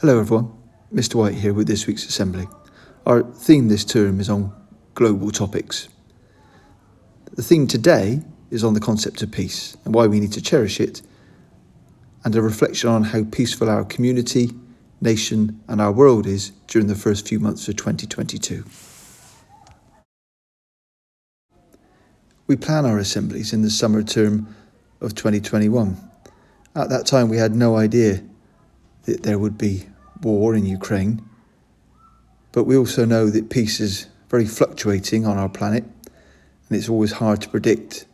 Hello everyone, Mr. White here with this week's Assembly. Our theme this term is on global topics. The theme today is on the concept of peace and why we need to cherish it, and a reflection on how peaceful our community, nation and our world is during the first few months of 2022. We plan our assemblies in the summer term of 2021. At that time we had no idea that there would be war in Ukraine, but we also know that peace is very fluctuating on our planet and it's always hard to predict,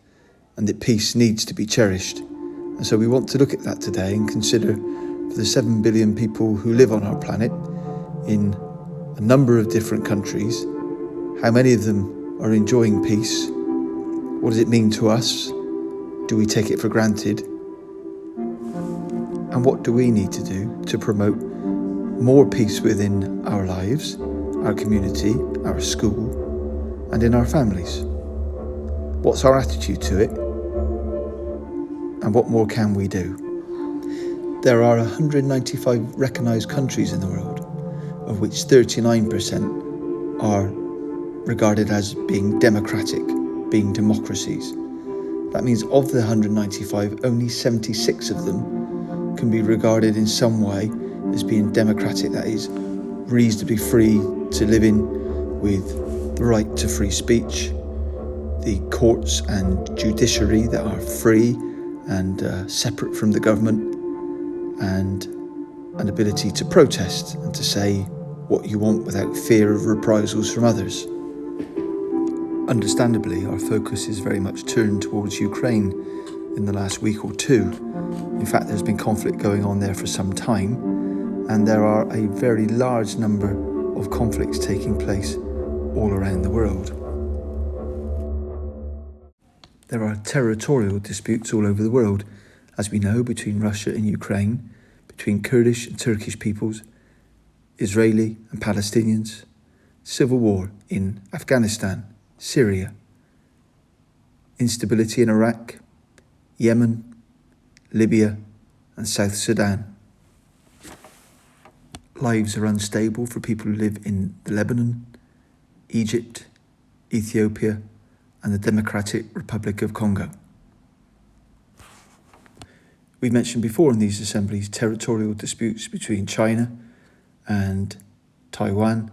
and that peace needs to be cherished. And so we want to look at that today and consider, for the 7 billion people who live on our planet in a number of different countries, how many of them are enjoying peace? What does it mean to us? Do we take it for granted? And what do we need to do to promote more peace within our lives, our community, our school, and in our families? What's our attitude to it? And what more can we do? There are 195 recognised countries in the world, of which 39% are regarded as being democratic, being democracies. That means of the 195, only 76 of them can be regarded in some way as being democratic, that is, reasonably free to live in, with the right to free speech, the courts and judiciary that are free and separate from the government, and an ability to protest and to say what you want without fear of reprisals from others. Understandably, our focus is very much turned towards Ukraine in the last week or two. In fact, there's been conflict going on there for some time, and there are a very large number of conflicts taking place all around the world. There are territorial disputes all over the world, as we know, between Russia and Ukraine, between Kurdish and Turkish peoples, Israeli and Palestinians, civil war in Afghanistan, Syria, instability in Iraq, Yemen, Libya and South Sudan. Lives are unstable for people who live in Lebanon, Egypt, Ethiopia and the Democratic Republic of Congo. We've mentioned before in these assemblies territorial disputes between China and Taiwan,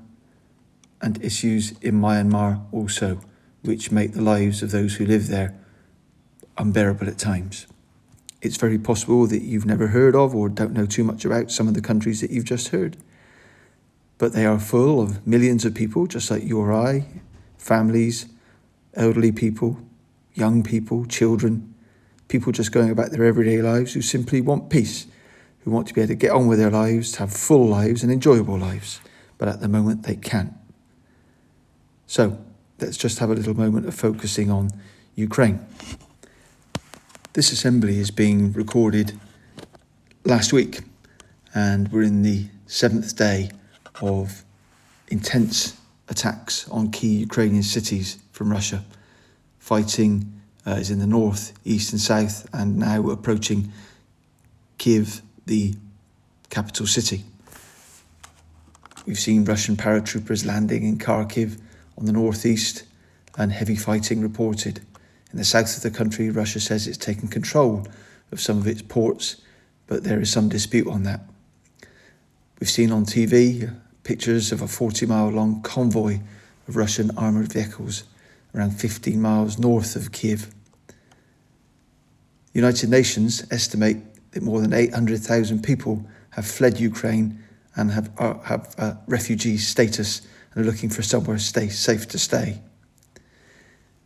and issues in Myanmar also, which make the lives of those who live there unbearable at times. It's very possible that you've never heard of or don't know too much about some of the countries that you've just heard, but they are full of millions of people just like you or I, families, elderly people, young people, children, people just going about their everyday lives who simply want peace, who want to be able to get on with their lives, to have full lives and enjoyable lives, but at the moment they can't. So let's just have a little moment of focusing on Ukraine. This assembly is being recorded last week, and we're in the 7th day of intense attacks on key Ukrainian cities from Russia. Fighting is in the north, east and south, and now approaching Kiev, the capital city. We've seen Russian paratroopers landing in Kharkiv on the northeast, and heavy fighting reported. In the south of the country, Russia says it's taken control of some of its ports, but there is some dispute on that. We've seen on TV pictures of a 40-mile-long convoy of Russian armoured vehicles around 15 miles north of Kiev. The United Nations estimate that more than 800,000 people have fled Ukraine and have refugee status and are looking for somewhere safe to stay.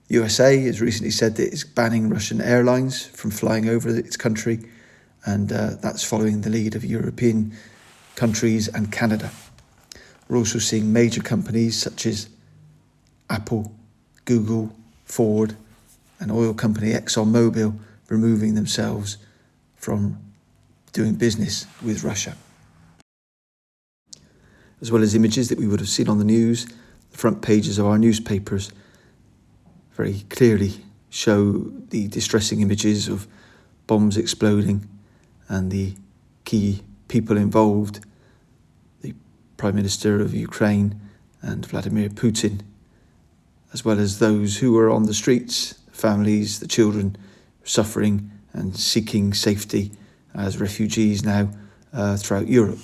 The USA has recently said that it's banning Russian airlines from flying over its country, and that's following the lead of European countries and Canada. We're also seeing major companies such as Apple, Google, Ford and oil company ExxonMobil removing themselves from doing business with Russia. As well as images that we would have seen on the news, the front pages of our newspapers very clearly show the distressing images of bombs exploding and the key people involved Prime Minister of Ukraine and Vladimir Putin, as well as those who are on the streets, families, the children suffering and seeking safety as refugees now throughout Europe.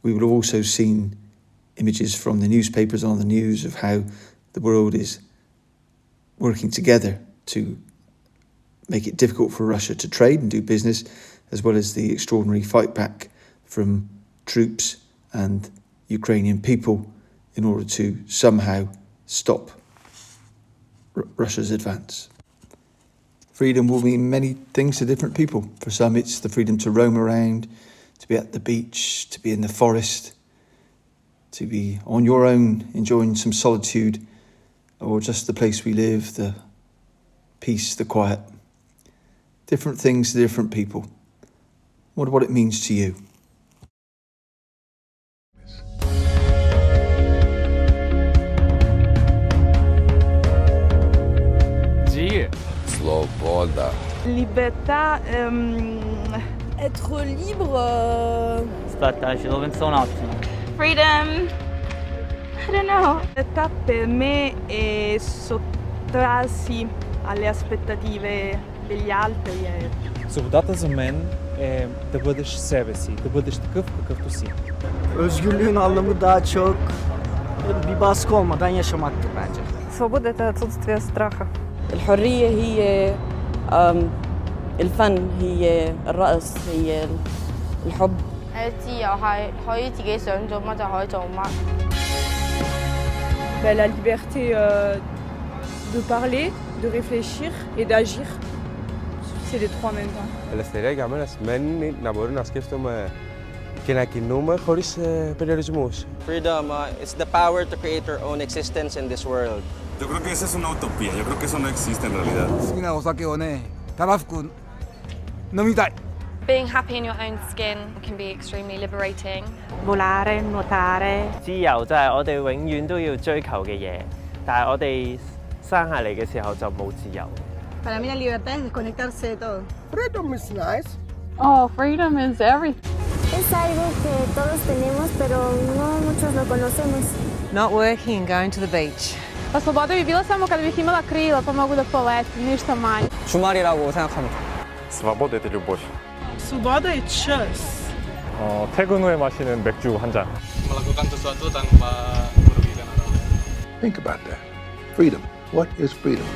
We would have also seen images from the newspapers on the news of how the world is working together to make it difficult for Russia to trade and do business, as well as the extraordinary fight back from troops and Ukrainian people in order to somehow stop Russia's advance. Freedom will mean many things to different people. For some, it's the freedom to roam around, to be at the beach, to be in the forest, to be on your own, enjoying some solitude, or just the place we live, the peace, the quiet. Different things to different people. Wonder what it means to you. Sloboda. Libertà, être libre. Spettacolo, penso un attimo. Freedom. I don't know. Libertà per me è sottrarsi alle aspettative degli altri. Свободата за мен е да бъдеш себе си, да бъдеш такъв какъвто си. Özgürlüğün anlamı daha çok bir baskı olmadan yaşamaktır bence. Свобода — это отсутствие страха. الحرية هي الفن، هي الرقص، هي الحب. 自由係可以自己想做乜就可以做乜。La liberté de parler, de réfléchir et d'agir. C'est les trois en même temps. Ελευθερία για μένα σημαίνει να μπορώ να σκέφτομαι και να κινούμε χωρίς περιορισμούς. Freedom is the power to create your own existence in this world. Yo creo que esa es una utopía, yo creo que eso no existe en realidad. 好きなお酒をね、たらふく飲みたい。 Being happy in your own skin can be extremely liberating. Volare, nuotare. 自由就係我哋永遠都要追求嘅嘢，但係我哋生下嚟嘅時候就冇自由。 Para mí la libertad es desconectarse de todo. Freedom is nice. Oh, freedom is everything. Es algo que todos tenemos, pero no muchos lo conocemos. Not working and going to the beach. Pa sloboda bi bila samo kada bih imala krila pa mogu da poletim, ništa manje. 주말이라고 생각합니다. Свобода — это любовь. Sloboda je čas. 퇴근 후에 마시는 맥주 한 잔. Melakukan sesuatu tanpa merugikan orang lain. Think about that. Freedom. What is freedom?